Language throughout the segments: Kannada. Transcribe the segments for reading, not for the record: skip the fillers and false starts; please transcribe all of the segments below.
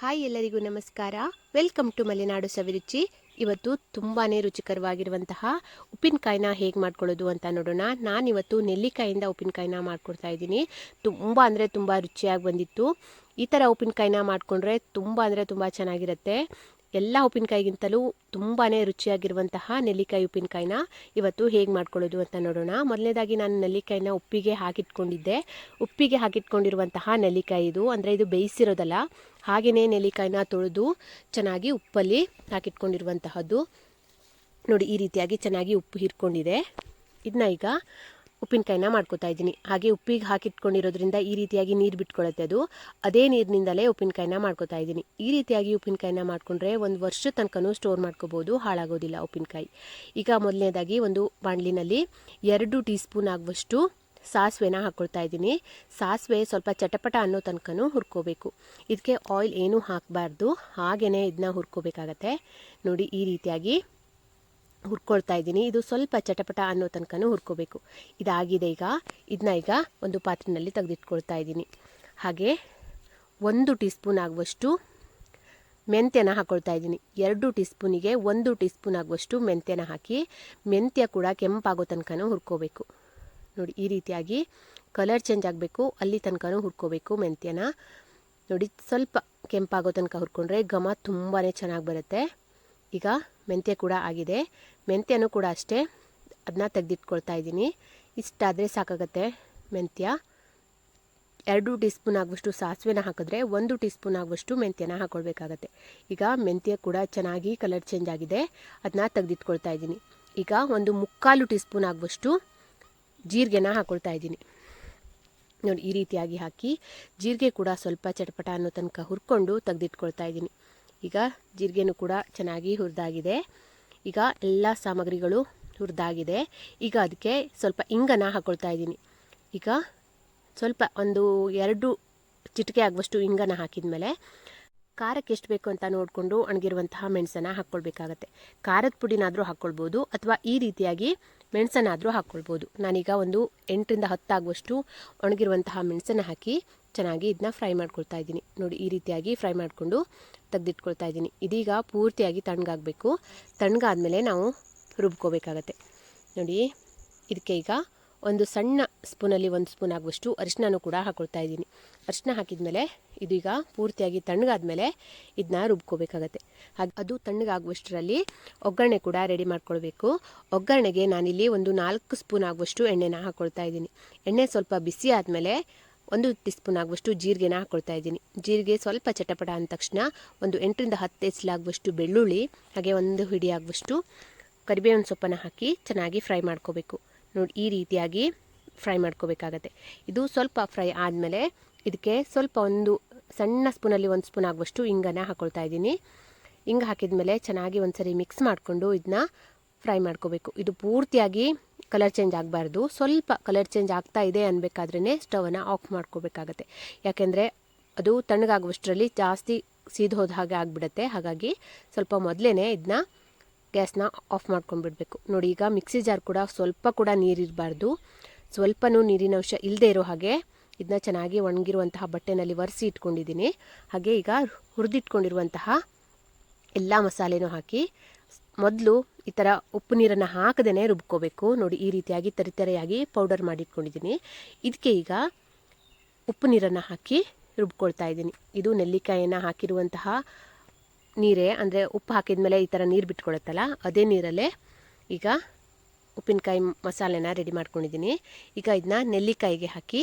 ಹಾಯ್ ಎಲ್ಲರಿಗೂ ನಮಸ್ಕಾರ. ವೆಲ್ಕಮ್ ಟು ಮಲೆನಾಡು ಸವಿರುಚಿ. ಇವತ್ತು ತುಂಬಾ ರುಚಿಕರವಾಗಿರುವಂತಹ ಉಪ್ಪಿನಕಾಯಿನ ಹೇಗೆ ಮಾಡ್ಕೊಳ್ಳೋದು ಅಂತ ನೋಡೋಣ. ನಾನಿವತ್ತು ನೆಲ್ಲಿಕಾಯಿಂದ ಉಪ್ಪಿನಕಾಯಿನ ಮಾಡ್ಕೊಡ್ತಾ ಇದ್ದೀನಿ. ತುಂಬ ರುಚಿಯಾಗಿ ಬಂದಿತ್ತು. ಈ ಥರ ಉಪ್ಪಿನಕಾಯಿನ ಮಾಡಿಕೊಂಡ್ರೆ ತುಂಬ ಚೆನ್ನಾಗಿರುತ್ತೆ. ಎಲ್ಲ ಉಪ್ಪಿನಕಾಯಿಗಿಂತಲೂ ತುಂಬಾ ರುಚಿಯಾಗಿರುವಂತಹ ನೆಲ್ಲಿಕಾಯಿ ಉಪ್ಪಿನಕಾಯಿನ ಇವತ್ತು ಹೇಗೆ ಮಾಡ್ಕೊಳ್ಳೋದು ಅಂತ ನೋಡೋಣ. ಮೊದಲನೇದಾಗಿ ನಾನು ನೆಲ್ಲಿಕಾಯಿನ ಉಪ್ಪಿಗೆ ಹಾಕಿಟ್ಕೊಂಡಿದ್ದೆ. ಉಪ್ಪಿಗೆ ಹಾಕಿಟ್ಕೊಂಡಿರುವಂತಹ ನೆಲ್ಲಿಕಾಯಿ ಇದು, ಅಂದರೆ ಇದು ಬೇಯಿಸಿರೋದಲ್ಲ, ಹಾಗೆಯೇ ನೆಲ್ಲಿಕಾಯಿನ ತೊಳೆದು ಚೆನ್ನಾಗಿ ಉಪ್ಪಲ್ಲಿ ಹಾಕಿಟ್ಕೊಂಡಿರುವಂತಹದ್ದು. ನೋಡಿ, ಈ ರೀತಿಯಾಗಿ ಚೆನ್ನಾಗಿ ಉಪ್ಪು ಹೀರ್ಕೊಂಡಿದೆ. ಇದನ್ನ ಈಗ ಉಪ್ಪಿನಕಾಯಿನ ಮಾಡ್ಕೊತಾ ಇದ್ದೀನಿ. ಹಾಗೆ ಉಪ್ಪಿಗೆ ಹಾಕಿಟ್ಕೊಂಡಿರೋದ್ರಿಂದ ಈ ರೀತಿಯಾಗಿ ನೀರು ಬಿಟ್ಕೊಳ್ಳುತ್ತೆ. ಅದೇ ನೀರಿನಿಂದಲೇ ಉಪ್ಪಿನಕಾಯಿನ ಮಾಡ್ಕೊತಾ ಇದ್ದೀನಿ. ಈ ರೀತಿಯಾಗಿ ಉಪ್ಪಿನಕಾಯಿನ ಮಾಡಿಕೊಂಡ್ರೆ 1 ವರ್ಷ ತನಕನೂ ಸ್ಟೋರ್ ಮಾಡ್ಕೋಬೋದು, ಹಾಳಾಗೋದಿಲ್ಲ ಉಪ್ಪಿನಕಾಯಿ. ಈಗ ಮೊದಲನೇದಾಗಿ ಒಂದು ಬಾಣಲಿನಲ್ಲಿ 2 ಟೀ ಸ್ಪೂನ್ ಆಗುವಷ್ಟು ಸಾಸಿವೆನ ಹಾಕ್ಕೊಳ್ತಾ ಇದ್ದೀನಿ. ಸಾಸಿವೆ ಸ್ವಲ್ಪ ಚಟಪಟ ಅನ್ನೋ ತನಕನೂ ಹುರ್ಕೋಬೇಕು. ಇದಕ್ಕೆ ಆಯಿಲ್ ಏನೂ ಹಾಕಬಾರ್ದು, ಹಾಗೆಯೇ ಇದನ್ನ ಹುರ್ಕೋಬೇಕಾಗತ್ತೆ. ನೋಡಿ, ಈ ರೀತಿಯಾಗಿ ಹುರ್ಕೊಳ್ತಾ ಇದ್ದೀನಿ. ಇದು ಸ್ವಲ್ಪ ಚಟಪಟ ಅನ್ನೋ ತನಕನೂ ಹುರ್ಕೋಬೇಕು. ಇದಾಗಿದೆ. ಇದನ್ನ ಒಂದು ಪಾತ್ರೆಯಲ್ಲಿ ತೆಗೆದಿಟ್ಕೊಳ್ತಾ ಇದ್ದೀನಿ. ಹಾಗೆ 1 ಟೀ ಸ್ಪೂನ್ ಆಗುವಷ್ಟು ಮೆಂತ್ಯನ ಹಾಕ್ಕೊಳ್ತಾ ಇದ್ದೀನಿ. 2 ಟೀ ಸ್ಪೂನಿಗೆ 1 ಟೀ ಸ್ಪೂನ್ ಆಗುವಷ್ಟು ಮೆಂತ್ಯನ ಹಾಕಿ, ಮೆಂತ್ಯ ಕೂಡ ಕೆಂಪಾಗೋ ತನಕನೂ ಹುರ್ಕೋಬೇಕು. ನೋಡಿ, ಈ ರೀತಿಯಾಗಿ ಕಲರ್ ಚೇಂಜ್ ಆಗಬೇಕು, ಅಲ್ಲಿ ತನಕನೂ ಹುರ್ಕೋಬೇಕು ಮೆಂತ್ಯನ. ನೋಡಿ, ಸ್ವಲ್ಪ ಕೆಂಪಾಗೋ ತನಕ ಹುರ್ಕೊಂಡ್ರೆ ಘಮ ತುಂಬಾ ಚೆನ್ನಾಗಿ ಬರುತ್ತೆ. ಈಗ ಮೆಂತ್ಯ ಕೂಡ ಆಗಿದೆ. ಮೆಂತ್ಯನೂ ಕೂಡ ಅಷ್ಟೇ, ಅದನ್ನ ತೆಗೆದಿಟ್ಕೊಳ್ತಾ ಇದ್ದೀನಿ. ಇಷ್ಟಾದರೆ ಸಾಕಾಗತ್ತೆ ಮೆಂತ್ಯ. 2 ಟೀ ಸ್ಪೂನ್ ಆಗುವಷ್ಟು ಸಾಸಿವೆನ ಹಾಕಿದ್ರೆ 1 ಟೀ ಸ್ಪೂನ್ ಆಗುವಷ್ಟು ಮೆಂತ್ಯನ ಹಾಕ್ಕೊಳ್ಬೇಕಾಗತ್ತೆ. ಈಗ ಮೆಂತ್ಯ ಕೂಡ ಚೆನ್ನಾಗಿ ಕಲರ್ ಚೇಂಜ್ ಆಗಿದೆ, ಅದನ್ನ ತೆಗೆದಿಟ್ಕೊಳ್ತಾ ಇದ್ದೀನಿ. ಈಗ 1/4 ಟೀ ಸ್ಪೂನ್ ಆಗುವಷ್ಟು ಜೀರಿಗೆನ ಹಾಕ್ಕೊಳ್ತಾ ಇದ್ದೀನಿ. ನೋಡಿ, ಈ ರೀತಿಯಾಗಿ ಹಾಕಿ ಜೀರಿಗೆ ಕೂಡ ಸ್ವಲ್ಪ ಚಟಪಟ ಅನ್ನೋ ತನಕ ಹುರ್ಕೊಂಡು ತೆಗೆದಿಟ್ಕೊಳ್ತಾ ಇದ್ದೀನಿ. ಈಗ ಜೀರಿಗೆನೂ ಕೂಡ ಚೆನ್ನಾಗಿ ಹುರಿದಾಗಿದೆ. ಈಗ ಎಲ್ಲ ಸಾಮಗ್ರಿಗಳು ಹುರಿದಾಗಿದೆ. ಈಗ ಅದಕ್ಕೆ ಸ್ವಲ್ಪ ಇಂಗನ್ನ ಹಾಕ್ಕೊಳ್ತಾ ಇದ್ದೀನಿ. ಈಗ ಸ್ವಲ್ಪ 1-2 ಚಿಟಿಕೆ ಆಗುವಷ್ಟು ಇಂಗನ್ನ ಹಾಕಿದ ಖಾರಕ್ಕೆ ಎಷ್ಟು ಬೇಕು ಅಂತ ನೋಡಿಕೊಂಡು ಒಣಗಿರುವಂತಹ ಮೆಣಸನ್ನು ಹಾಕ್ಕೊಳ್ಬೇಕಾಗತ್ತೆ. ಖಾರದ ಪುಡಿನಾದರೂ ಹಾಕ್ಕೊಳ್ಬೋದು, ಅಥವಾ ಈ ರೀತಿಯಾಗಿ ಮೆಣಸನ್ನಾದರೂ ಹಾಕ್ಕೊಳ್ಬೋದು. ನಾನೀಗ 8-10 ಆಗುವಷ್ಟು ಒಣಗಿರುವಂತಹ ಮೆಣಸನ್ನು ಹಾಕಿ ಚೆನ್ನಾಗಿ ಇದನ್ನ ಫ್ರೈ ಮಾಡ್ಕೊಳ್ತಾ ಇದ್ದೀನಿ. ನೋಡಿ, ಈ ರೀತಿಯಾಗಿ ಫ್ರೈ ಮಾಡಿಕೊಂಡು ತೆಗೆದಿಟ್ಕೊಳ್ತಾ ಇದ್ದೀನಿ. ಇದೀಗ ಪೂರ್ತಿಯಾಗಿ ತಣ್ಣಗಾಗಬೇಕು. ತಣ್ಣಗಾದ್ಮೇಲೆ ನಾವು ರುಬ್ಕೋಬೇಕಾಗತ್ತೆ. ನೋಡಿ, ಇದಕ್ಕೆ ಈಗ ಒಂದು ಸಣ್ಣ ಸ್ಪೂನಲ್ಲಿ 1 ಸ್ಪೂನ್ ಆಗುವಷ್ಟು ಅರಿಶಿನನೂ ಕೂಡ ಹಾಕ್ಕೊಳ್ತಾ ಇದ್ದೀನಿ. ಅರಿಶಿನ ಹಾಕಿದ್ಮೇಲೆ ಇದೀಗ ಪೂರ್ತಿಯಾಗಿ ತಣ್ಣಗಾದ್ಮೇಲೆ ಇದನ್ನ ರುಬ್ಕೋಬೇಕಾಗತ್ತೆ. ಹಾಗೆ ಅದು ತಣ್ಣಗಾಗುವಷ್ಟರಲ್ಲಿ ಒಗ್ಗರಣೆ ಕೂಡ ರೆಡಿ ಮಾಡ್ಕೊಳ್ಬೇಕು. ಒಗ್ಗರಣೆಗೆ ನಾನಿಲ್ಲಿ 4 ಸ್ಪೂನ್ ಆಗುವಷ್ಟು ಎಣ್ಣೆನ ಹಾಕ್ಕೊಳ್ತಾ ಇದ್ದೀನಿ. ಎಣ್ಣೆ ಸ್ವಲ್ಪ ಬಿಸಿ ಆದಮೇಲೆ 1 ಟೀ ಸ್ಪೂನ್ ಆಗುವಷ್ಟು ಜೀರಿಗೆನ ಹಾಕ್ಕೊಳ್ತಾ ಇದ್ದೀನಿ. ಜೀರಿಗೆ ಸ್ವಲ್ಪ ಚಟಪಟ ಅಂದ ತಕ್ಷಣ 8-10 ಎಸಲಾಗುವಷ್ಟು ಬೆಳ್ಳುಳ್ಳಿ, ಹಾಗೆ 1 ಹಿಡಿ ಆಗುವಷ್ಟು ಕರಿಬೇವಿನ ಸೊಪ್ಪನ್ನು ಹಾಕಿ ಚೆನ್ನಾಗಿ ಫ್ರೈ ಮಾಡ್ಕೋಬೇಕು. ನೋಡಿ, ಈ ರೀತಿಯಾಗಿ ಫ್ರೈ ಮಾಡ್ಕೋಬೇಕಾಗತ್ತೆ. ಇದು ಸ್ವಲ್ಪ ಫ್ರೈ ಆದಮೇಲೆ ಇದಕ್ಕೆ ಸ್ವಲ್ಪ ಒಂದು ಸಣ್ಣ ಸ್ಪೂನಲ್ಲಿ 1 ಸ್ಪೂನ್ ಆಗುವಷ್ಟು ಇಂಗನ್ನು ಹಾಕ್ಕೊಳ್ತಾ ಇದ್ದೀನಿ. ಇಂಗು ಹಾಕಿದ್ಮೇಲೆ ಚೆನ್ನಾಗಿ ಒಂದ್ಸರಿ ಮಿಕ್ಸ್ ಮಾಡಿಕೊಂಡು ಇದನ್ನ ಫ್ರೈ ಮಾಡ್ಕೋಬೇಕು. ಇದು ಪೂರ್ತಿಯಾಗಿ ಕಲರ್ ಚೇಂಜ್ ಆಗಬಾರ್ದು. ಸ್ವಲ್ಪ ಕಲರ್ ಚೇಂಜ್ ಆಗ್ತಾ ಇದೆ ಅನ್ಬೇಕಾದ್ರೇ ಸ್ಟವನ್ನು ಆಫ್ ಮಾಡ್ಕೋಬೇಕಾಗತ್ತೆ. ಯಾಕೆಂದರೆ ಅದು ತಣ್ಣಗಾಗುವಷ್ಟರಲ್ಲಿ ಜಾಸ್ತಿ ಸೀದೋದ ಹಾಗೆ ಆಗಿಬಿಡುತ್ತೆ. ಹಾಗಾಗಿ ಸ್ವಲ್ಪ ಮೊದಲೇ ಇದನ್ನ ಗ್ಯಾಸ್ನ ಆಫ್ ಮಾಡ್ಕೊಂಡ್ಬಿಡ್ಬೇಕು. ನೋಡಿ, ಈಗ ಮಿಕ್ಸಿ ಜಾರ್ ಕೂಡ ಸ್ವಲ್ಪ ಕೂಡ ನೀರಿರಬಾರ್ದು, ಸ್ವಲ್ಪನೂ ನೀರಿನ ಅಂಶ ಇಲ್ಲದೆ ಇರೋ ಹಾಗೆ ಇದನ್ನ ಚೆನ್ನಾಗಿ ಒಣಗಿರುವಂತಹ ಬಟ್ಟೆನಲ್ಲಿ ಒರೆಸಿ ಇಟ್ಕೊಂಡಿದ್ದೀನಿ. ಹಾಗೆ ಈಗ ಹುರಿದಿಟ್ಕೊಂಡಿರುವಂತಹ ಎಲ್ಲ ಮಸಾಲೆನೂ ಹಾಕಿ ಮೊದಲು ಈ ಥರ ಉಪ್ಪು ನೀರನ್ನು ಹಾಕದೇ ರುಬ್ಕೋಬೇಕು. ನೋಡಿ, ಈ ರೀತಿಯಾಗಿ ತರಿತರೆಯಾಗಿ ಪೌಡರ್ ಮಾಡಿಟ್ಕೊಂಡಿದ್ದೀನಿ. ಇದಕ್ಕೆ ಈಗ ಉಪ್ಪು ನೀರನ್ನು ಹಾಕಿ ರುಬ್ಕೊಳ್ತಾ ಇದ್ದೀನಿ. ಇದು ನೆಲ್ಲಿಕಾಯಿಯನ್ನು ಹಾಕಿರುವಂತಹ ನೀರೇ, ಅಂದರೆ ಉಪ್ಪು ಹಾಕಿದ ಮೇಲೆ ಈ ಥರ ನೀರು ಬಿಟ್ಕೊಳುತ್ತಲ್ಲ, ಅದೇ ನೀರಲ್ಲೇ ಈಗ ಉಪ್ಪಿನಕಾಯಿ ಮಸಾಲೆನ ರೆಡಿ ಮಾಡ್ಕೊಂಡಿದ್ದೀನಿ. ಈಗ ಇದನ್ನ ನೆಲ್ಲಿಕಾಯಿಗೆ ಹಾಕಿ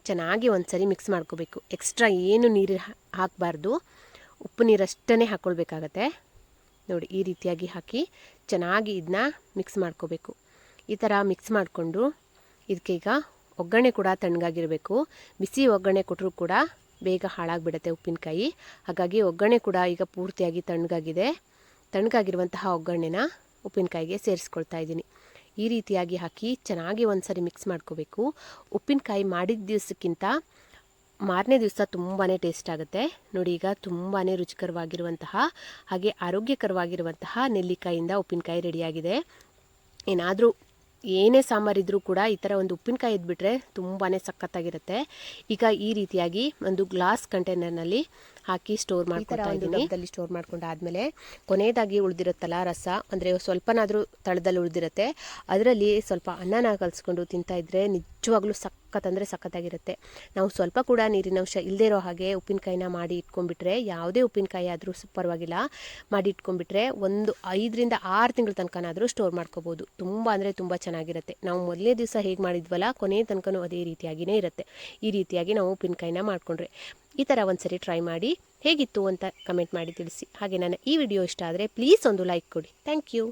ಚೆನ್ನಾಗಿ ಒಂದ್ಸರಿ ಮಿಕ್ಸ್ ಮಾಡ್ಕೋಬೇಕು. ಎಕ್ಸ್ಟ್ರಾ ಏನು ನೀರು ಹಾಕಬಾರ್ದು, ಉಪ್ಪು ನೀರಷ್ಟೇ ಹಾಕ್ಕೊಳ್ಬೇಕಾಗತ್ತೆ. ನೋಡಿ, ಈ ರೀತಿಯಾಗಿ ಹಾಕಿ ಚೆನ್ನಾಗಿ ಇದನ್ನ ಮಿಕ್ಸ್ ಮಾಡ್ಕೋಬೇಕು. ಈ ಥರ ಮಿಕ್ಸ್ ಮಾಡಿಕೊಂಡು ಇದಕ್ಕೆ ಈಗ ಒಗ್ಗರಣೆ ಕೂಡ ತಣ್ಣಗಾಗಿರಬೇಕು. ಬಿಸಿ ಒಗ್ಗರಣೆ ಕೊಟ್ಟರೂ ಕೂಡ ಬೇಗ ಹಾಳಾಗಿಬಿಡುತ್ತೆ ಉಪ್ಪಿನಕಾಯಿ. ಹಾಗಾಗಿ ಒಗ್ಗರಣೆ ಕೂಡ ಈಗ ಪೂರ್ತಿಯಾಗಿ ತಣ್ಣಗಾಗಿದೆ. ತಣ್ಣಗಾಗಿರುವಂತಹ ಒಗ್ಗರಣೆನ ಉಪ್ಪಿನಕಾಯಿಗೆ ಸೇರಿಸ್ಕೊಳ್ತಾ ಇದ್ದೀನಿ. ಈ ರೀತಿಯಾಗಿ ಹಾಕಿ ಚೆನ್ನಾಗಿ ಒಂದ್ಸರಿ ಮಿಕ್ಸ್ ಮಾಡ್ಕೋಬೇಕು. ಉಪ್ಪಿನಕಾಯಿ ಮಾಡಿದ ದಿವಸಕ್ಕಿಂತ ಮಾರನೇ ದಿವಸ ತುಂಬಾ ಟೇಸ್ಟ್ ಆಗುತ್ತೆ. ನೋಡಿ, ಈಗ ತುಂಬಾ ರುಚಿಕರವಾಗಿರುವಂತಹ ಹಾಗೆ ಆರೋಗ್ಯಕರವಾಗಿರುವಂತಹ ನೆಲ್ಲಿಕಾಯಿಂದ ಉಪ್ಪಿನಕಾಯಿ ರೆಡಿಯಾಗಿದೆ. ಏನಾದರೂ ಏನೇ ಸಾಂಬಾರಿದ್ರೂ ಕೂಡ ಈ ಥರ ಒಂದು ಉಪ್ಪಿನಕಾಯಿ ಇದ್ಬಿಟ್ರೆ ತುಂಬಾ ಸಖತ್ತಾಗಿರುತ್ತೆ. ಈಗ ಈ ರೀತಿಯಾಗಿ ಒಂದು ಗ್ಲಾಸ್ ಕಂಟೈನರ್ನಲ್ಲಿ ಹಾಕಿ ಸ್ಟೋರ್ ಮಾಡ್ಕೊಳ್ತಾ ಇದ್ದೀನಿ. ಡಬ್ಬದಲ್ಲಿ ಸ್ಟೋರ್ ಮಾಡ್ಕೊಂಡಾದ್ಮೇಲೆ ಕೊನೆಯದಾಗಿ ಉಳಿದಿರುತ್ತಲ್ಲ ರಸ, ಅಂದರೆ ಸ್ವಲ್ಪನಾದರೂ ತಳದಲ್ಲಿ ಉಳಿದಿರುತ್ತೆ, ಅದರಲ್ಲಿ ಸ್ವಲ್ಪ ಅನ್ನನ ಕಲಿಸ್ಕೊಂಡು ತಿಂತಾ ಇದ್ರೆ ನಿಜವಾಗ್ಲೂ ಸಖತ್ತಂದರೆ ಸಖತ್ತಾಗಿರುತ್ತೆ. ನಾವು ಸ್ವಲ್ಪ ಕೂಡ ನೀರಿನಂಶ ಇಲ್ಲದೇ ಇರೋ ಹಾಗೆ ಉಪ್ಪಿನಕಾಯಿನ ಮಾಡಿ ಇಟ್ಕೊಂಡ್ಬಿಟ್ರೆ, ಯಾವುದೇ ಉಪ್ಪಿನಕಾಯಿ ಆದರೂ ಪರವಾಗಿಲ್ಲ ಮಾಡಿ ಇಟ್ಕೊಂಡ್ಬಿಟ್ರೆ 5-6 ತಿಂಗಳ ತನಕನಾದರೂ ಸ್ಟೋರ್ ಮಾಡ್ಕೋಬೋದು. ತುಂಬ ಅಂದರೆ ತುಂಬ ಚೆನ್ನಾಗಿರುತ್ತೆ. ನಾವು ಮೊದಲನೇ ದಿವಸ ಹೇಗೆ ಮಾಡಿದ್ವಲ್ಲ ಕೊನೆಯ ತನಕನೂ ಅದೇ ರೀತಿಯಾಗಿಯೇ ಇರುತ್ತೆ. ಈ ರೀತಿಯಾಗಿ ನಾವು ಉಪ್ಪಿನಕಾಯಿನ ಮಾಡಿಕೊಂಡ್ರೆ ಈ ಥರ ಒಂದ್ಸರಿ ಟ್ರೈ ಮಾಡಿ ಹೇಗಿತ್ತು ಅಂತ ಕಮೆಂಟ್ ಮಾಡಿ ತಿಳಿಸಿ. ಹಾಗೆ ನನ್ನ ಈ ವಿಡಿಯೋ ಇಷ್ಟ ಆದರೆ ಪ್ಲೀಸ್ ಒಂದು ಲೈಕ್ ಕೊಡಿ. Thank you.